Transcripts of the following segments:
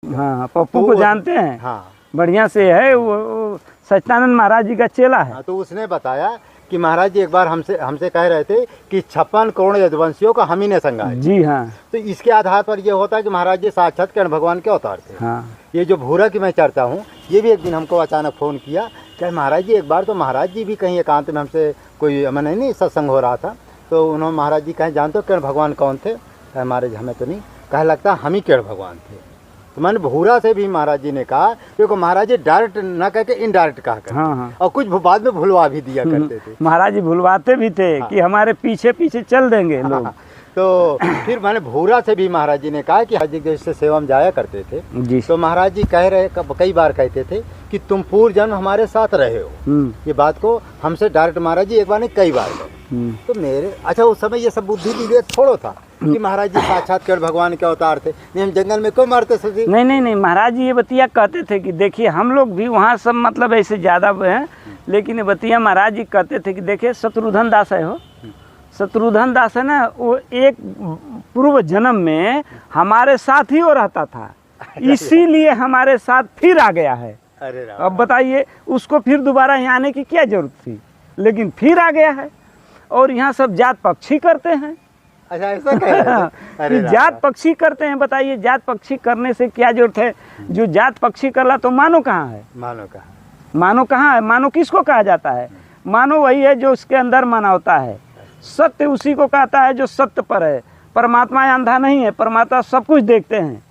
हाँ, पप्पू को जानते हैं। हाँ, बढ़िया से है वो सच्चिदानंद महाराज जी का चेला है। हाँ, तो उसने बताया कि महाराज जी एक बार हमसे कह रहे थे कि 56 करोड़ यदुवंशियों का हम ही ने संगा है। जी हाँ। तो इसके आधार पर ये होता है कि महाराज जी साक्षात कृष्ण भगवान के अवतार थे। हाँ। ये जो भूरा की मैं चर्चा हूँ, ये भी एक दिन हमको अचानक फ़ोन किया कि महाराज जी एक बार तो महाराज जी भी कहीं एकांत में हमसे कोई मैंने नहीं सत्संग हो रहा था, तो उन्होंने महाराज जी कहें जानते हो कृष्ण भगवान कौन थे? कहे महाराज हमें तो नहीं, कहे लगता हम ही कृष्ण भगवान थे। तो मैंने भूरा से भी महाराज जी ने कहा, क्योंकि महाराज जी डायरेक्ट ना कह के इनडायरेक्ट कहा करते। हाँ, हाँ। और कुछ बाद में भुलवा भी दिया करते थे। महाराज जी भुलवाते भी थे। हाँ। कि हमारे पीछे पीछे चल देंगे लोग। हाँ, तो फिर मैंने भूरा से भी महाराज जी ने कहा कि महाराज जी जैसे सेवा में जाया करते थे जी। तो महाराज जी कह रहे कई बार कहते थे कि तुम पूर्व जन्म हमारे साथ रहे हो। ये बात को हमसे डायरेक्ट महाराज जी एक बार नहीं कई बार कहे। तो मेरे अच्छा उस समय ये सब बुद्धि विवेक थोड़ो था कि महाराज जी साक्षात कृष्ण भगवान के अवतार थे। नहीं हम जंगल में क्यों मारते सभी? नहीं महाराज जी ये बतिया कहते थे कि देखिए हम लोग भी वहाँ सब मतलब ऐसे ज़्यादा हैं, लेकिन ये बतिया महाराज जी कहते थे कि देखिए शत्रुघ्न दास है हो, शत्रुघ्न दास है ना, वो एक पूर्व जन्म में हमारे साथ ही वो रहता था, इसीलिए हमारे साथ फिर आ गया है। अरे अब बताइए उसको फिर दोबारा यहाँ आने की क्या जरूरत थी, लेकिन फिर आ गया है। और यहाँ सब जात पक्षी करते हैं। अच्छा ऐसा कह रहे थे? जात पक्षी करते हैं। बताइए जात पक्षी करने से क्या जरूरत है? जो जात पक्षी करला तो मानो कहाँ है? मानो कहाँ? मानो कहाँ है? मानो किसको कहा जाता है? मानो वही है जो उसके अंदर मानवता है। सत्य उसी को कहता है जो सत्य पर है। परमात्मा अंधा नहीं है, परमात्मा सब कुछ देखते हैं।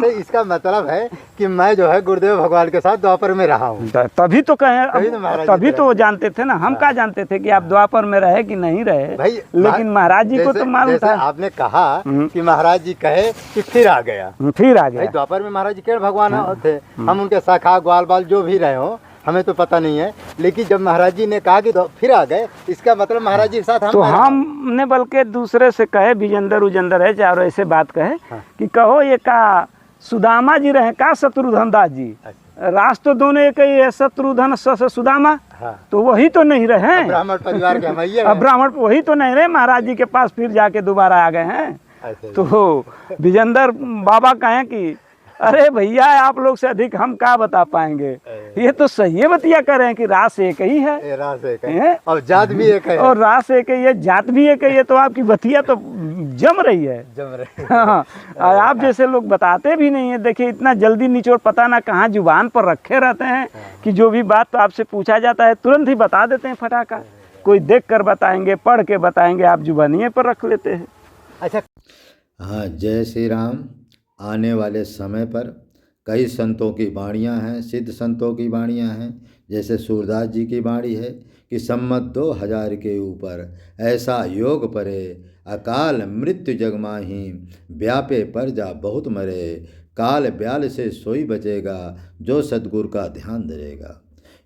इसका मतलब है कि मैं जो है गुरुदेव भगवान के साथ द्वापर में रहा हूँ। तभी तो कहें, तभी तो वो जानते थे ना। हम क्या जानते थे कि आप द्वापर में रहे कि नहीं रहे भाई, लेकिन महाराज जी को तो मालूम था। आपने कहा कि महाराज जी कहे कि फिर आ गया, फिर आ गया। द्वापर में महाराज जी कृष्ण भगवान थे, हम उनके शाखा ग्वाल बाल जो भी रहे हो हमें तो पता नहीं है, लेकिन जब महाराज जी ने कहा कि तो फिर आ गए, इसका मतलब महाराज जी के साथ हम तो हमने बल्कि दूसरे से कहे विजेंदर उजेंदर है चारों ऐसे बात कहे कि कहो ये का सुदामा जी रहे का शत्रुघ्न दास जी। रास तो दोनों एक ही है, शत्रुघ्न सुदामा। तो वही तो नहीं रहे ब्राह्मण परिवार के। अब ब्राह्मण वही तो नहीं रहे, महाराज जी के पास फिर जाके दोबारा आ गए हैं। तो विजेंदर बाबा कहें कि अरे भैया आप लोग से अधिक हम क्या बता पाएंगे, ये तो सही बतिया कर रहे हैं कि रास एक ही है, रास एक है और जात भी एक है, और रास एक ही है, जात भी एक ही है। तो आपकी बतिया तो जम रही है। हाँ, आप जैसे लोग बताते भी नहीं है। देखिए इतना जल्दी निचोड़ पता ना कहाँ जुबान पर रखे रहते हैं कि जो भी बात तो आपसे पूछा जाता है तुरंत ही बता देते हैं फटाका। कोई देख कर बताएंगे, पढ़ के बताएंगे, आप जुबानिए पर रख लेते हैं। अच्छा हाँ, जय श्री राम। आने वाले समय पर कई संतों की वाणियाँ हैं, सिद्ध संतों की वाणियाँ हैं। जैसे सूरदास जी की वाणी है कि सम्मत 2000 के ऊपर ऐसा योग परे, अकाल मृत्यु जग माही, व्यापे पर जा बहुत मरे, काल ब्याल से सोई बचेगा, जो सतगुरु का ध्यान धरेगा।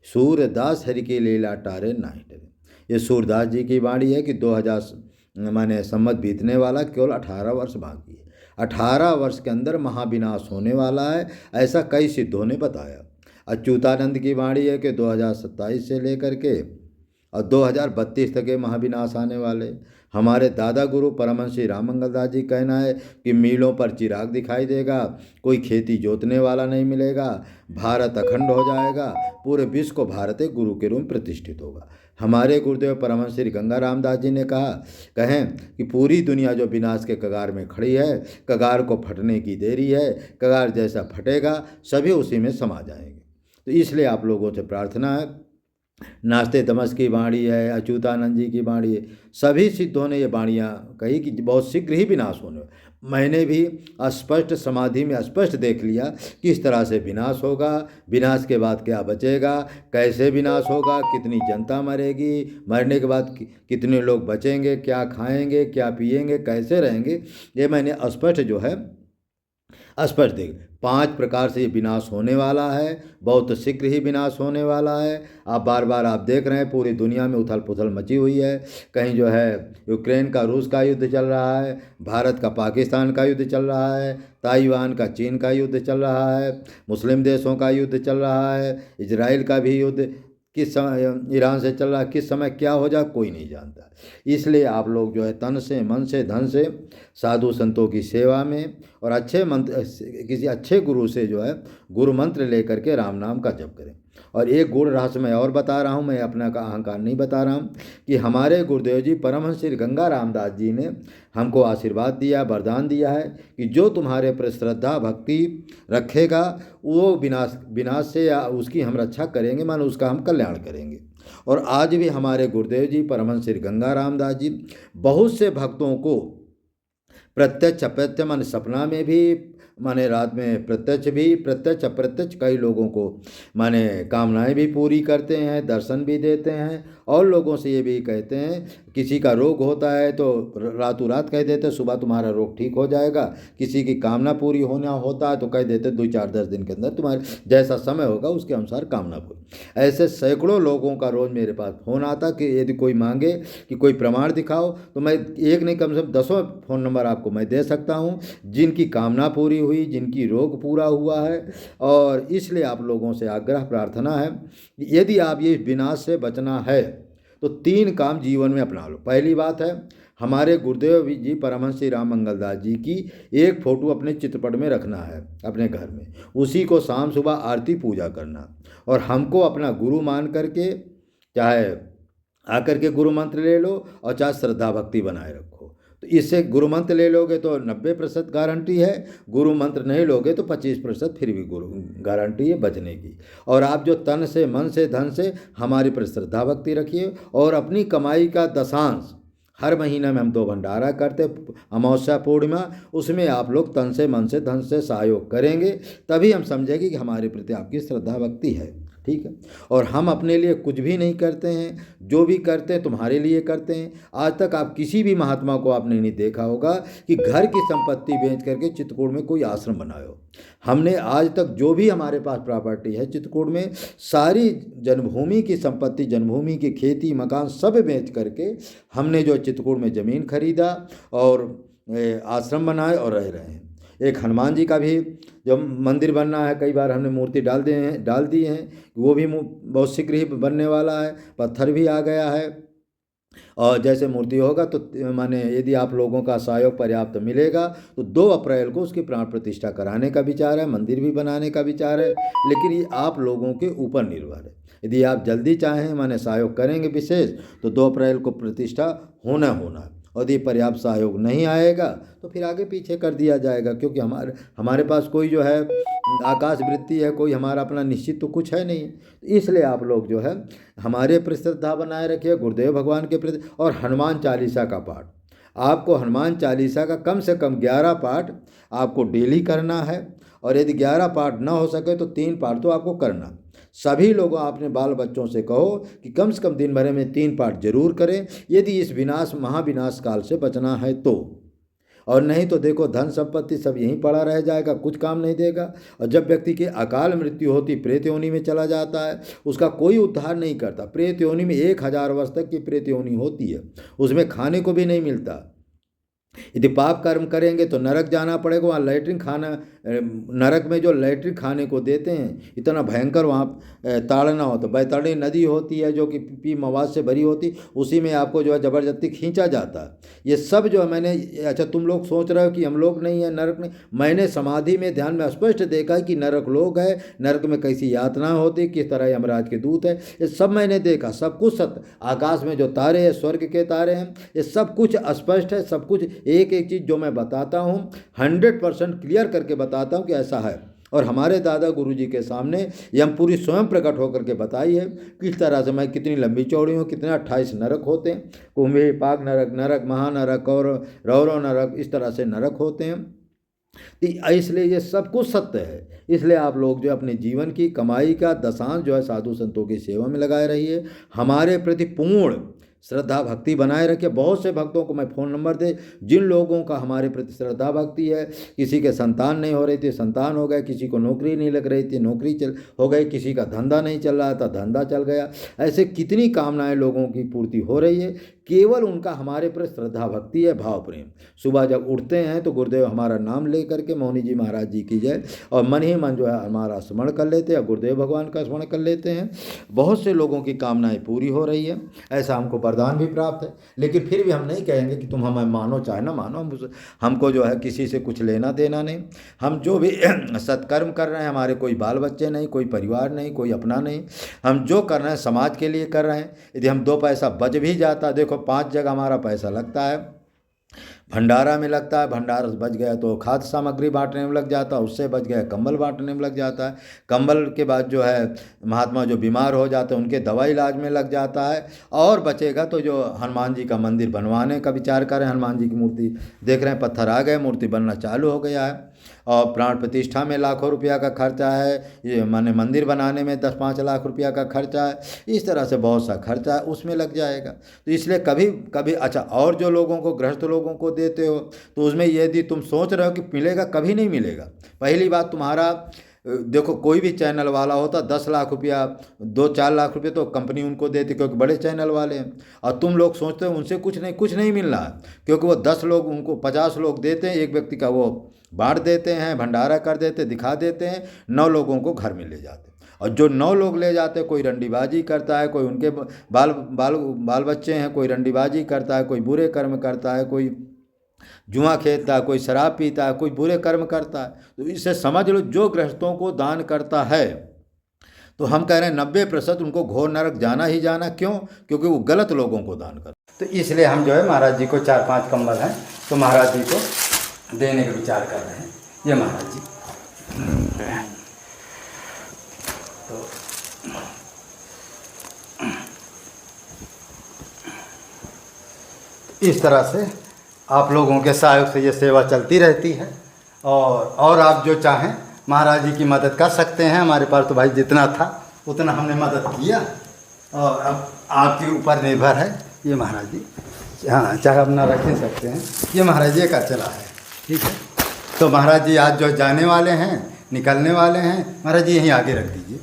सूरदास हरि की लीला टारे नाहि डरे। ये सूरदास जी की वाणी है कि 2000 माने सम्मत बीतने वाला, केवल 18 वर्ष बाकी है। 18 वर्ष के अंदर महाविनाश होने वाला है, ऐसा कई सिद्धों ने बताया। अच्युतानंद की वाणी है कि 2027 से लेकर के और 2032 तक के महाविनाश आने वाले। हमारे दादा गुरु परमहंस श्री राममंगल दास जी कहना है कि मीलों पर चिराग दिखाई देगा, कोई खेती जोतने वाला नहीं मिलेगा, भारत अखंड हो जाएगा, पूरे विश्व को भारत एक गुरु के रूप में प्रतिष्ठित होगा। हमारे गुरुदेव परमहंस श्री गंगा रामदास जी ने कहें कि पूरी दुनिया जो विनाश के कगार में खड़ी है, कगार को फटने की देरी है, कगार जैसा फटेगा सभी उसी में समा जाएंगे। तो इसलिए आप लोगों से प्रार्थना है, नास्ते तमस की वाणी है, अच्युतानंद जी की वाणी है, सभी सिद्धों ने ये वाणियाँ कही कि बहुत शीघ्र ही विनाश होने। मैंने भी स्पष्ट समाधि में स्पष्ट देख लिया किस तरह से विनाश होगा, विनाश के बाद क्या बचेगा, कैसे विनाश होगा, कितनी जनता मरेगी, मरने के बाद कितने लोग बचेंगे, क्या खाएंगे, क्या पिएंगे, कैसे रहेंगे, ये मैंने स्पष्ट जो है स्पष्ट देख। 5 प्रकार से ये विनाश होने वाला है, बहुत शीघ्र ही विनाश होने वाला है। आप बार बार आप देख रहे हैं पूरी दुनिया में उथल पुथल मची हुई है। कहीं जो है यूक्रेन का रूस का युद्ध चल रहा है, भारत का पाकिस्तान का युद्ध चल रहा है, ताइवान का चीन का युद्ध चल रहा है, मुस्लिम देशों का युद्ध चल रहा है, इजराइल का भी युद्ध किस समय ईरान से चल रहा है, किस समय क्या हो जाए कोई नहीं जानता। इसलिए आप लोग जो है तन से मन से धन से साधु संतों की सेवा में और अच्छे मंत्र, किसी अच्छे गुरु से जो है गुरु मंत्र लेकर के राम नाम का जप करें। और एक गुण रहस्य मैं और बता रहा हूँ, मैं अपना का अहंकार नहीं बता रहा हूँ, कि हमारे गुरुदेव जी परमहंस श्री गंगा रामदास जी ने हमको आशीर्वाद दिया, वरदान दिया है कि जो तुम्हारे पर श्रद्धा भक्ति रखेगा वो विनाश से या उसकी हम रक्षा करेंगे, मानो उसका हम कल्याण करेंगे। और आज भी हमारे गुरुदेव जी परमहंस श्री गंगा रामदास जी बहुत से भक्तों को प्रत्यक्ष अप्रत्यक्ष माने सपना में भी, माने रात में प्रत्यक्ष अप्रत्यक्ष कई लोगों को माने कामनाएं भी पूरी करते हैं, दर्शन भी देते हैं। और लोगों से ये भी कहते हैं, किसी का रोग होता है तो रातों रात कह देते सुबह तुम्हारा रोग ठीक हो जाएगा, किसी की कामना पूरी होना होता है तो कह देते 2-4-10 दिन के अंदर तुम्हारे जैसा समय होगा उसके अनुसार कामना पूरी। ऐसे सैकड़ों लोगों का रोज़ मेरे पास फ़ोन आता कि यदि कोई मांगे कि कोई प्रमाण दिखाओ, तो मैं एक नहीं कम से कम 10 फ़ोन नंबर आपको मैं दे सकता हूँ जिनकी कामना पूरी हुई, जिनकी रोग पूरा हुआ है। और इसलिए आप लोगों से आग्रह प्रार्थना है, यदि आप ये विनाश से बचना है तो 3 काम जीवन में अपना लो। पहली बात है, हमारे गुरुदेव जी परमहंस श्री राम मंगलदास जी की एक फ़ोटो अपने चित्रपट में रखना है अपने घर में, उसी को शाम सुबह आरती पूजा करना, और हमको अपना गुरु मान करके चाहे आकर के गुरु मंत्र ले लो और चाहे श्रद्धा भक्ति बनाए रखो। तो इससे गुरु मंत्र ले लोगे तो 90% गारंटी है, गुरु मंत्र नहीं लोगे तो 25% फिर भी गुरु गारंटी है बचने की। और आप जो तन से मन से धन से हमारे पर श्रद्धा भक्ति रखिए, और अपनी कमाई का दशांश हर महीने में हम 2 भंडारा करते, अमावस्या पूर्णिमा, उसमें आप लोग तन से मन से धन से सहयोग करेंगे, तभी हम समझेंगे कि हमारे प्रति आपकी श्रद्धा भक्ति है। ठीक है। और हम अपने लिए कुछ भी नहीं करते हैं, जो भी करते हैं तुम्हारे लिए करते हैं। आज तक आप किसी भी महात्मा को आपने नहीं देखा होगा कि घर की संपत्ति बेच करके चित्रकूट में कोई आश्रम बनाए हो। हमने आज तक जो भी हमारे पास प्रॉपर्टी है चित्रकूट में, सारी जन्मभूमि की संपत्ति, जन्मभूमि की खेती मकान सब बेच करके हमने जो चित्रकूट में ज़मीन खरीदा और आश्रम बनाए और रह रहे हैं। एक हनुमान जी का भी जो मंदिर बनना है, कई बार हमने मूर्ति डाल दी हैं, वो भी बहुत शीघ्र ही बनने वाला है, पत्थर भी आ गया है। और जैसे मूर्ति होगा तो माने यदि आप लोगों का सहयोग पर्याप्त मिलेगा तो 2 अप्रैल को उसकी प्राण प्रतिष्ठा कराने का विचार है, मंदिर भी बनाने का विचार है, लेकिन ये आप लोगों के ऊपर निर्भर है। यदि आप जल्दी चाहें माने सहयोग करेंगे विशेष, तो 2 अप्रैल को प्रतिष्ठा होना है। और यदि पर्याप्त सहयोग नहीं आएगा तो फिर आगे पीछे कर दिया जाएगा, क्योंकि हमारे पास कोई जो है आकाश वृत्ति है, कोई हमारा अपना निश्चित तो कुछ है नहीं। इसलिए आप लोग जो है हमारे प्रति श्रद्धा बनाए रखिए, गुरुदेव भगवान के प्रति। और हनुमान चालीसा का पाठ, आपको हनुमान चालीसा का कम से कम 11 पाठ आपको डेली करना है, और यदि 11 पाठ ना हो सके तो 3 पाठ तो आपको करना। सभी लोगों अपने बाल बच्चों से कहो कि कम से कम दिन भर में 3 पाठ जरूर करें, यदि इस महाविनाश काल से बचना है तो। और नहीं तो देखो धन संपत्ति सब यहीं पड़ा रह जाएगा, कुछ काम नहीं देगा। और जब व्यक्ति की अकाल मृत्यु होती, प्रेत योनि में चला जाता है, उसका कोई उद्धार नहीं करता। प्रेत योनि में 1000 वर्ष तक की प्रेत योनि होती है, उसमें खाने को भी नहीं मिलता। यदि पाप कर्म करेंगे तो नरक जाना पड़ेगा, वहाँ लैट्रिन खाना, नरक में जो लैट्रिन खाने को देते हैं इतना भयंकर वहाँ ताड़ना होता। बैतरणी नदी होती है जो कि पी मवाद से भरी होती, उसी में आपको जो है ज़बरदस्ती खींचा जाता है। ये सब जो है मैंने, अच्छा तुम लोग सोच रहे हो कि हम लोग नहीं है नरक नहीं, मैंने समाधि में ध्यान में स्पष्ट देखा कि नरक लोग है, नरक में कैसी यातना होती, किस तरह यमराज के दूत है, ये सब मैंने देखा। सब कुछ सत्य, आकाश में जो तारे हैं, स्वर्ग के तारे हैं, ये सब कुछ स्पष्ट है। सब कुछ एक एक चीज़ जो मैं बताता हूँ 100% क्लियर करके बताता हूँ कि ऐसा है। और हमारे दादा गुरुजी के सामने ये हम पूरी स्वयं प्रकट होकर के बताई है किस तरह से मैं कितनी लंबी चौड़ी हूँ, कितने 28 नरक होते हैं, कुंभे पाक नरक, नरक महानरक और रौरव नरक, इस तरह से नरक होते हैं। तो इसलिए ये सब कुछ सत्य है। इसलिए आप लोग जो अपने जीवन की कमाई का दशांश जो है साधु संतों की सेवा में लगाए रहिए, हमारे प्रति पूर्ण श्रद्धा भक्ति बनाए रखिए। बहुत से भक्तों को मैं फ़ोन नंबर दे, जिन लोगों का हमारे प्रति श्रद्धा भक्ति है, किसी के संतान नहीं हो रही थी, संतान हो गए, किसी को नौकरी नहीं लग रही थी, नौकरी हो गई, किसी का धंधा नहीं चल रहा था, धंधा चल गया। ऐसे कितनी कामनाएं लोगों की पूर्ति हो रही है, केवल उनका हमारे पर श्रद्धा भक्ति है, भाव प्रेम। सुबह जब उठते हैं तो गुरुदेव हमारा नाम ले करके मौनी जी महाराज जी की जय, और मन ही मन जो है हमारा स्मरण कर लेते हैं, गुरुदेव भगवान का स्मरण कर लेते हैं। बहुत से लोगों की कामनाएं पूरी हो रही है, ऐसा हमको वरदान भी प्राप्त है। लेकिन फिर भी हम नहीं कहेंगे कि तुम हमें मानो चाहे ना मानो, हमको जो है किसी से कुछ लेना देना नहीं। हम जो भी सत्कर्म कर रहे हैं, हमारे कोई बाल बच्चे नहीं, कोई परिवार नहीं, कोई अपना नहीं, हम जो कर रहे हैं समाज के लिए कर रहे हैं। यदि हम 2 पैसा बच भी जाता, देखो 5 जगह हमारा पैसा लगता है, भंडारा में लगता है, भंडारा बच गया तो खाद्य सामग्री बांटने में लग जाता है, उससे बच गया कंबल बांटने में लग जाता है, कंबल के बाद जो है महात्मा जो बीमार हो जाते हैं उनके दवा इलाज में लग जाता है, और बचेगा तो जो हनुमान जी का मंदिर बनवाने का विचार करें, हनुमान जी की मूर्ति देख रहे हैं पत्थर आ गए, मूर्ति बनना चालू हो गया है, और प्राण प्रतिष्ठा में लाखों रुपया का खर्चा है, ये माने मंदिर बनाने में 10-5 लाख रुपया का खर्चा है, इस तरह से बहुत सा खर्चा है उसमें लग जाएगा। तो इसलिए कभी कभी अच्छा, और जो लोगों को गृहस्थ लोगों को देते हो तो उसमें यदि तुम सोच रहे हो कि मिलेगा, कभी नहीं मिलेगा। पहली बात, तुम्हारा देखो कोई भी चैनल वाला होता 10 लाख रुपया 2-4 लाख रुपये तो कंपनी उनको देती, क्योंकि बड़े चैनल वाले हैं, और तुम लोग सोचते हो उनसे कुछ नहीं मिल रहा है, क्योंकि वो 10 लोग उनको 50 लोग देते हैं, एक व्यक्ति का वो बांट देते हैं, भंडारा कर देते, दिखा देते हैं, 9 लोगों को घर में ले जाते हैं। और जो 9 लोग ले जाते हैं, कोई रंडीबाजी करता है, कोई उनके बाल बच्चे हैं, कोई रंडीबाजी करता है, कोई बुरे कर्म करता है, कोई जुआ खेलता है, कोई शराब पीता है, कोई बुरे कर्म करता है। तो इससे समझ लो जो गृहस्थों को दान करता है, तो हम कह रहे हैं 90% उनको घोर नरक जाना ही जाना। क्यों? क्योंकि वो गलत लोगों को दान करते। तो इसलिए हम जो है महाराज जी को 4-5 कंबल हैं तो महाराज जी को देने का विचार कर रहे हैं। ये महाराज जी तो इस तरह से आप लोगों के सहयोग से ये सेवा चलती रहती है, और आप जो चाहें महाराज जी की मदद कर सकते हैं। हमारे पास तो भाई जितना था उतना हमने मदद किया, और अब आपके ऊपर निर्भर है। ये महाराज जी, हाँ, चाहे अपना रख नहीं सकते हैं, ये महाराज जी का चला है, ठीक है। तो महाराज जी आज जो जाने वाले हैं, निकलने वाले हैं, महाराज जी यहीं आगे रख दीजिए,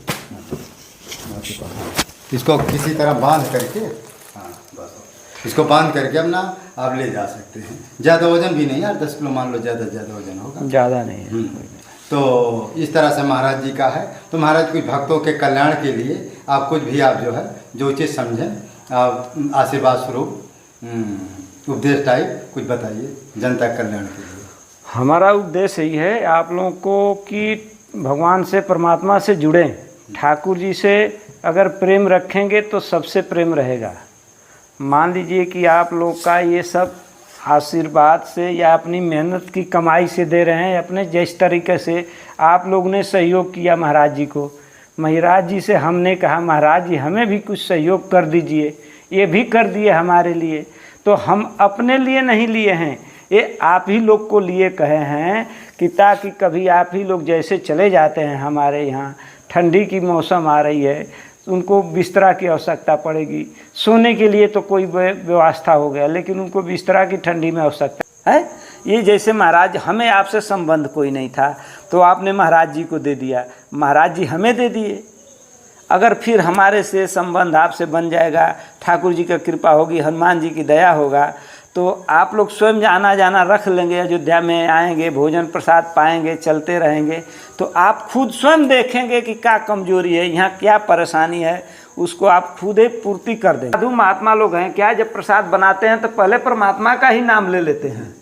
इसको किसी तरह बांध करके, हाँ बस, इसको बांध करके अपना आप ले जा सकते हैं। ज़्यादा वजन भी नहीं यार, 10 किलो मान लो, ज़्यादा वजन होगा, ज़्यादा नहीं है। तो इस तरह से महाराज जी का है। तो महाराज कुछ भक्तों के कल्याण के लिए आप कुछ भी आप जो है जो चीज़ समझें, आप आशीर्वाद स्वरूप उपदेश टाइप कुछ बताइए जनता के कल्याण के लिए। हमारा उद्देश्य यही है आप लोगों को कि भगवान से, परमात्मा से जुड़ें। ठाकुर जी से अगर प्रेम रखेंगे तो सबसे प्रेम रहेगा। मान लीजिए कि आप लोग का ये सब आशीर्वाद से या अपनी मेहनत की कमाई से दे रहे हैं, अपने जिस तरीके से आप लोग ने सहयोग किया महाराज जी को, महाराज जी से हमने कहा महाराज जी हमें भी कुछ सहयोग कर दीजिए, ये भी कर दिए हमारे लिए। तो हम अपने लिए नहीं लिए हैं, ये आप ही लोग को लिए कहे हैं कि ताकि कभी आप ही लोग जैसे चले जाते हैं, हमारे यहाँ ठंडी की मौसम आ रही है, उनको बिस्तरा की आवश्यकता पड़ेगी, सोने के लिए तो कोई व्यवस्था हो गया, लेकिन उनको बिस्तरा की ठंडी में आवश्यकता है। ये जैसे महाराज, हमें आपसे संबंध कोई नहीं था तो आपने महाराज जी को दे दिया, महाराज जी हमें दे दिए। अगर फिर हमारे से संबंध आपसे बन जाएगा, ठाकुर जी का कृपा होगी, हनुमान जी की दया होगा, तो आप लोग स्वयं आना जाना रख लेंगे, अयोध्या में आएंगे, भोजन प्रसाद पाएंगे, चलते रहेंगे, तो आप खुद स्वयं देखेंगे कि क्या कमजोरी है, यहाँ क्या परेशानी है, उसको आप खुद ही पूर्ति कर देंगे। साधु महात्मा लोग हैं क्या, जब प्रसाद बनाते हैं तो पहले परमात्मा का ही नाम ले लेते हैं।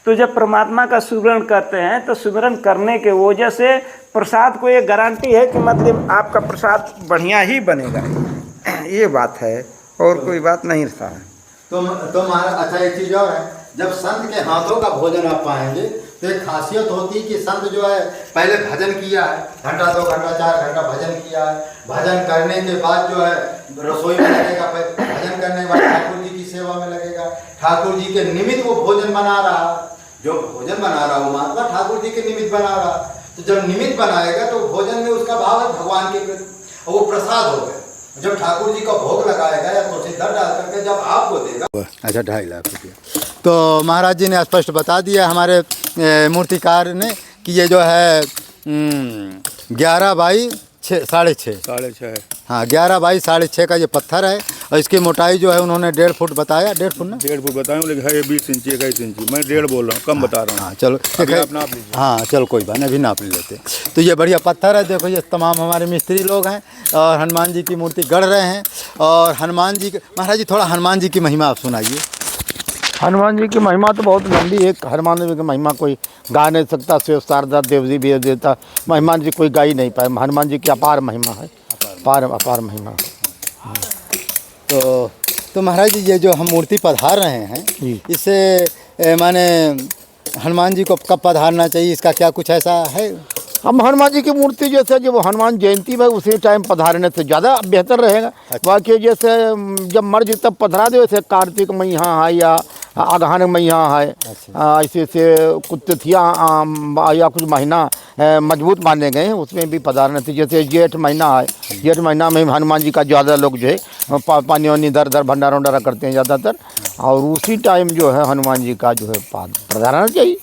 तो जब परमात्मा का सुमिरन करते हैं तो सुमिरन करने के वजह से प्रसाद को ये गारंटी है कि मतलब आपका प्रसाद बढ़िया ही बनेगा। ये बात है, और कोई बात नहीं रहता है। तो महाराज अच्छा एक चीज़ और है, जब संत के हाथों का भोजन आप पाएंगे तो एक खासियत होती है कि संत जो है पहले भजन किया है, घंटा 2 घंटा 4 घंटा भजन किया है, भजन करने के बाद जो है रसोई में लगेगा, भजन करने के बाद ठाकुर जी की सेवा में लगेगा, ठाकुर जी के निमित्त वो भोजन बना रहा, जो भोजन बना रहा वो महात्मा ठाकुर जी के निमित्त बना रहा। तो जब निमित्त बनाएगा तो भोजन में उसका भाव है भगवान के प्रति, और वो प्रसाद हो गया। जब ठाकुर जी का भोग लगाएगा या तो दर डाल करके जब आपको देगा, अच्छा 2.5 लाख रुपया। तो महाराज जी ने स्पष्ट बता दिया हमारे मूर्तिकार ने कि ये जो है 11 बाई 6.5 हाँ 11 बाई 6.5 का ये पत्थर है, और इसकी मोटाई जो है उन्होंने 1.5 फुट बताया, 1.5 फुट ना, 1.5 फुट बताया, लेकिन है 20 इंची 21 इंची, मैं 1.5 बोल रहा हूँ, कम बता रहा हूँ। हाँ चलो आप नाप लीजिए। हाँ चलो कोई बात नहीं, अभी नाप लेते। तो ये बढ़िया पत्थर है, देखो ये तमाम हमारे मिस्त्री लोग हैं और हनुमान जी की मूर्ति गढ़ रहे हैं। और हनुमान जी महाराज जी थोड़ा हनुमान जी की महिमा आप सुनाइए। हनुमान जी की महिमा तो बहुत लंबी है, हनुमान जी की महिमा कोई गा नहीं सकता, शिव शारदा देव जी भी देता, हनुमान जी कोई गा ही नहीं पाए। हनुमान जी की अपार महिमा है, अपार महिमा। तो महाराज जी ये जो हम मूर्ति पधार रहे हैं, इससे माने हनुमान जी को कब पधारना चाहिए, इसका क्या कुछ ऐसा है? हम हनुमान जी की मूर्ति जैसे जब हनुमान जयंती में उसी टाइम पधारने से ज़्यादा बेहतर रहेगा। बाकी जैसे जब मर्जी तब पधरा दे, जैसे कार्तिक महीना है या अगहन महीना है, ऐसे से कुछ तिथियाँ या कुछ महीना मजबूत माने गए हैं, उसमें भी पधारने से। जैसे जेठ महीना है, जेठ महीना में हनुमान जी का ज़्यादा लोग जो है पानी वानी दर भंडारा वंडारा करते हैं ज़्यादातर, और उसी टाइम जो है हनुमान जी का जो है पधारना चाहिए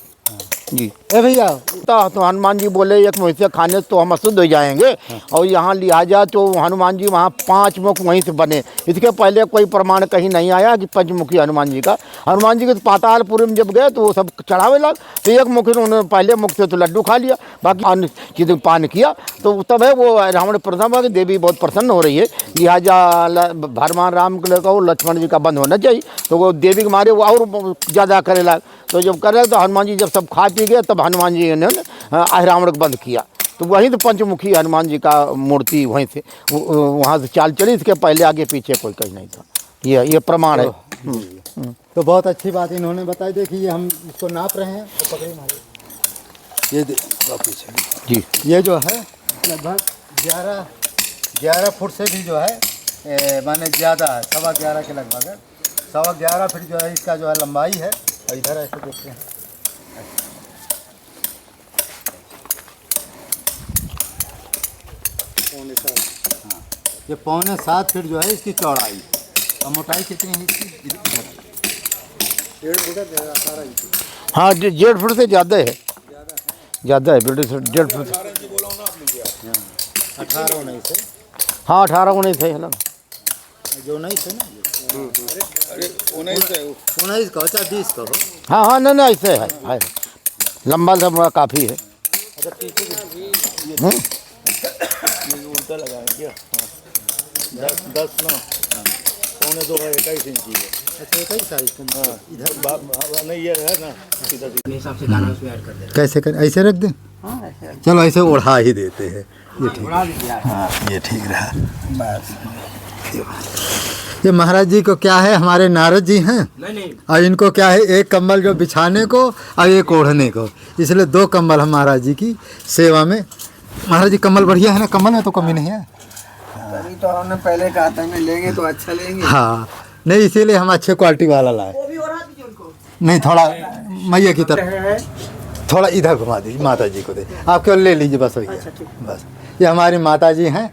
जी। भैया तो हनुमान जी बोले एक मुँह से खाने तो हम अशुद्ध हो जाएंगे, और यहाँ लिहाजा तो हनुमान जी वहाँ 5 मुख वहीं से बने। इसके पहले कोई प्रमाण कहीं नहीं आया कि पंचमुखी हनुमान जी का। हनुमान जी के पातालपुर में जब गए तो वो सब चढ़ावे लग, तो एक मुख उन्होंने पहले मुख से तो लड्डू खा लिया, बाकी चीज़ें पान किया, तो तब है वो रावण प्रसन्न हुआ कि देवी बहुत प्रसन्न हो रही है, लिहाजा भगवान राम के लिए लक्ष्मण जी का बंद होना चाहिए। तो वो देवी के मारे वो और ज़्यादा करे लग, तो जब करे तो हनुमान जी जब सब खा पी गए तब हनुमान जी ने रावण को बंद किया। तो वहीं तो पंचमुखी हनुमान जी का मूर्ति वहीं से वहाँ से चाल चली, इसके पहले आगे पीछे कोई कहीं नहीं था। ये प्रमाण है। तो बहुत अच्छी बात इन्होंने बताई। देखिए हम इसको नाप रहे हैं, तो पकड़िए हमारे ये पीछे जी, ये जो है लगभग 11 फुट से भी जो है माने ज़्यादा है, 11.25 के लगभग है। 11.25 फीट जो है इसका जो है लंबाई है। और इधर ऐसे देखते हैं, हाँ ये 6.25 फीट जो है इसकी चौड़ाई, और मोटाई कितनी है इसकी? 1.5 फुट। हाँ 1.5 फुट से ज़्यादा है, ज़्यादा है 1.5 फुट से। 18-19 है। हाँ 18-19 है ना, जो 19 है ना, 19 का हो चाहे 20 का हो। हाँ हाँ ना ऐसे है लंबा लंबा काफ़ी है। उल्टा लगाया क्या? 10 ना 1.25 है, 21 इंची है। अच्छा 21 साइज का। इधर नहीं ये है ना, सीधा हिसाब से गाना उसमें ऐड कर दे। कैसे कर, ऐसे रख दें? चलो ऐसे उड़ा ही देते हैं, ये ठीक। हाँ ये ठीक रहा बस। ये महाराज जी को क्या है, हमारे नारद जी हैं, और इनको क्या है, एक कंबल जो बिछाने को और एक ओढ़ने को, इसलिए 2 कंबल हम महाराज जी की सेवा में। महाराज जी कंबल बढ़िया है ना, कंबल में तो कमी नहीं है। तभी तो हमने पहले कहा था मैं लेंगे तो अच्छा लेंगे। हाँ नहीं इसीलिए हम अच्छे क्वालिटी वाला लाए। नहीं थोड़ा मैया की तरफ थोड़ा इधर घुमा दीजिए, माता जी को दे, आप केवल ले लीजिए बस हो गया। बस ये हमारी माता जी हैं,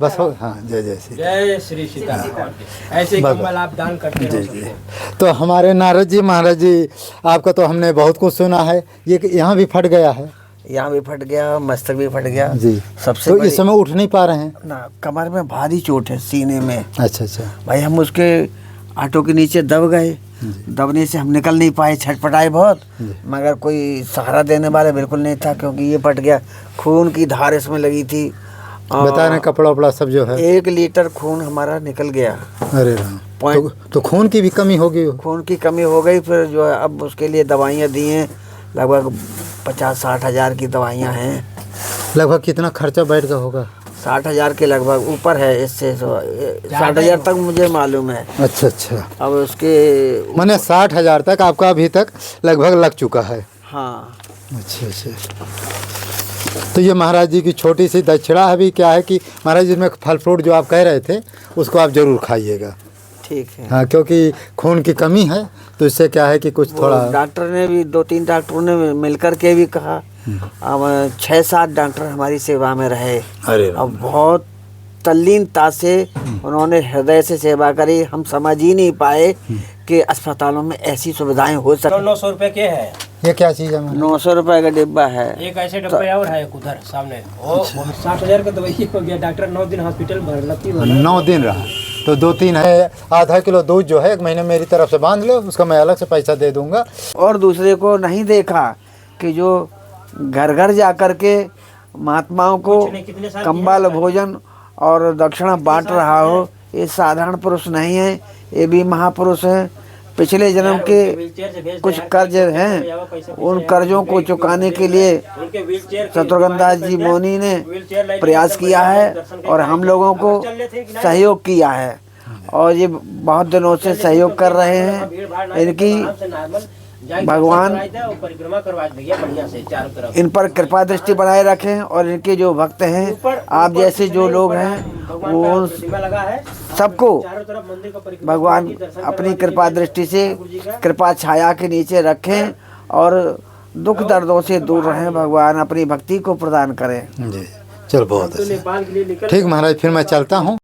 बस हो। हाँ जय श्री सीताराम। ऐसे कंबल आप दान करते हैं सबको। तो हमारे नारद जी महाराज जी, आपका तो हमने बहुत कुछ सुना है, ये यहाँ भी फट गया है, यहाँ भी फट गया, मस्तक भी फट गया जी। सबसे तो इस समय उठ नहीं पा रहे हैं ना, कमर में भारी चोट है, सीने में। अच्छा भाई हम उसके ऑटो के नीचे दब गए, दबने से हम निकल नहीं पाए, छटपटाए बहुत, मगर कोई सहारा देने वाला बिल्कुल नहीं था, क्योंकि ये फट गया। खून की धार इसमें लगी थी, बता रहे कपड़ा उपड़ा सब जो है 1 लीटर खून हमारा निकल गया। अरे राम, तो खून की भी कमी होगी? खून की कमी हो गई, फिर जो है अब उसके लिए दवाइयाँ दी हैं, लगभग 50-60 हज़ार की दवाइयाँ हैं। लगभग कितना खर्चा बैठ गया होगा? 60 हज़ार के लगभग ऊपर है, इससे 60 हज़ार तक मुझे मालूम है। अच्छा अब उसके मैंने 60 हज़ार तक आपका अभी तक लगभग लग चुका है। हाँ अच्छा। तो ये महाराज जी की छोटी सी दक्षिणा अभी क्या है कि महाराज जी में फल फ्रूट जो आप कह रहे थे उसको आप ज़रूर खाइएगा। ठीक है। हाँ क्योंकि खून की कमी है, तो इससे क्या है कि कुछ थोड़ा, डॉक्टर ने भी 2-3 डॉक्टरों ने मिलकर के भी कहा, अब 6-7 डॉक्टर हमारी सेवा में रहे। अरे अब बहुत तल्लीनता से उन्होंने हृदय से सेवा करी। हम समझ ही नहीं पाए कि अस्पतालों में ऐसी सुविधाएं हो सकती। 900 रुपए के है ये क्या चीज़ है? 900 रुपए का डिब्बा है। एक ऐसे डब्बे और है उधर सामने। 60 हज़ार का दवाई हो गया, डॉक्टर 9 दिन हॉस्पिटल भर्ती 9 दिन रहा। तो 2-3 है, आधा किलो दूध जो है 1 महीने मेरी तरफ से बांध लो, उसका मैं अलग से पैसा दे दूंगा। और दूसरे को नहीं देखा कि जो घर घर जा कर के महात्माओं को कंबल भोजन और दक्षिणा बांट रहा हो। ये साधारण पुरुष नहीं है, ये भी महापुरुष हैं। पिछले जन्म के कुछ कर्ज हैं, उन कर्जों को चुकाने के लिए शत्रुघ्न दास जी मौनी ने प्रयास किया है और हम लोगों को सहयोग किया है और ये बहुत दिनों से सहयोग कर रहे हैं। इनकी भगवान इन पर कृपा दृष्टि बनाए रखें और इनके जो भक्त हैं, आप जैसे जो लोग हैं, वो सबको भगवान अपनी कृपा दृष्टि से कृपा छाया के नीचे रखें और दुख दर्दों से दूर रहें। भगवान अपनी भक्ति को प्रदान करें। जी चल बहुत अच्छा। ठीक महाराज, फिर मैं चलता हूँ।